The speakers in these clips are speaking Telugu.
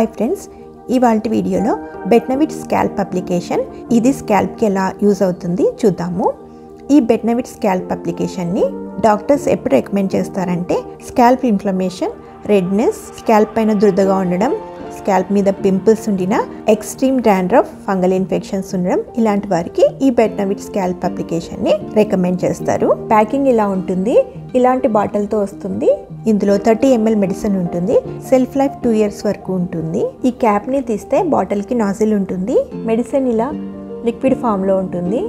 హాయ్ ఫ్రెండ్స్, ఇవాల్టి వీడియోలో బెట్నవిట్ స్కాల్ప్ అప్లికేషన్ ఇది స్కాల్ప్కి ఎలా యూజ్ అవుతుంది చూద్దాము. ఈ బెట్నవిట్ స్కాల్ప్ అప్లికేషన్ని డాక్టర్స్ ఎప్పుడు రికమెండ్ చేస్తారంటే స్కాల్ప్ ఇన్ఫ్లమేషన్, రెడ్నెస్, స్కాల్ప్ పైన దురదగా ఉండడం, స్కాల్ప్ మీద పింపుల్స్ ఉండినా, ఎక్స్ట్రీమ్ డాండ్రఫ్, ఫంగల్ ఇన్ఫెక్షన్స్ ఉండడం ఇలాంటి వారికి ఈ బెట్నవిట్ స్కాల్ప్ అప్లికేషన్ని రికమెండ్ చేస్తారు. ప్యాకింగ్ ఇలా ఉంటుంది, ఇలాంటి బాటిల్తో వస్తుంది. ఇందులో 30 ml మెడిసిన్ ఉంటుంది. సెల్ఫ్ లైఫ్ 2 years వరకు ఉంటుంది. ఈ క్యాప్ని తీస్తే బాటిల్కి నాజిల్ ఉంటుంది. మెడిసిన్ ఇలా లిక్విడ్ ఫామ్లో ఉంటుంది.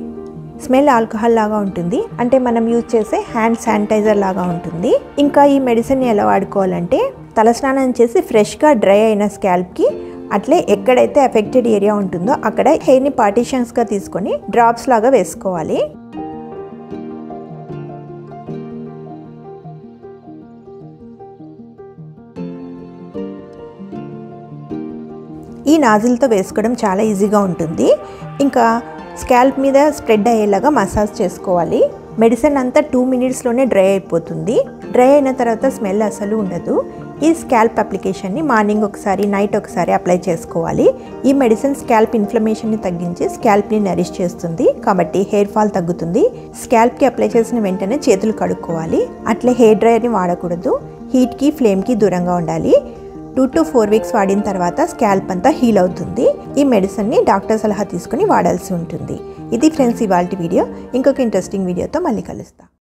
స్మెల్ ఆల్కహాల్ లాగా ఉంటుంది, అంటే మనం యూజ్ చేసే హ్యాండ్ శానిటైజర్ లాగా ఉంటుంది. ఇంకా ఈ మెడిసిన్ ఎలా వాడుకోవాలంటే తలస్నానం చేసి ఫ్రెష్గా డ్రై అయిన స్కాల్ప్కి అట్లే ఎక్కడైతే ఎఫెక్టెడ్ ఏరియా ఉంటుందో అక్కడ హెయిర్ని పార్టీషన్స్గా తీసుకొని డ్రాప్స్ లాగా వేసుకోవాలి. ఈ నాజిల్తో వేసుకోవడం చాలా ఈజీగా ఉంటుంది. ఇంకా స్కాల్ప్ మీద స్ప్రెడ్ అయ్యేలాగా మసాజ్ చేసుకోవాలి. మెడిసిన్ అంతా 2 minutesలోనే డ్రై అయిపోతుంది. డ్రై అయిన తర్వాత స్మెల్ అసలు ఉండదు. ఈ స్కాల్ప్ అప్లికేషన్ని మార్నింగ్ ఒకసారి, నైట్ ఒకసారి అప్లై చేసుకోవాలి. ఈ మెడిసిన్ స్కాల్ప్ ఇన్ఫ్లమేషన్ని తగ్గించి స్కాల్ప్ని నరిష్ చేస్తుంది, కాబట్టి హెయిర్ ఫాల్ తగ్గుతుంది. స్కాల్ప్కి అప్లై చేసిన వెంటనే చేతులు కడుక్కోవాలి. అట్లే హెయిర్ డ్రైయర్ని వాడకూడదు. హీట్కి, ఫ్లేమ్కి దూరంగా ఉండాలి. 2 to 4 weeks వాడిన తర్వాత స్కాల్ప్ అంతా హీల్ అవుతుంది. ఈ మెడిసిన్ని డాక్టర్ సలహా తీసుకుని వాడాల్సి ఉంటుంది. ఇది ఫ్రెండ్స్ ఇవాల్టి వీడియో. ఇంకొక ఇంట్రెస్టింగ్ వీడియోతో మళ్ళీ కలుస్తాం.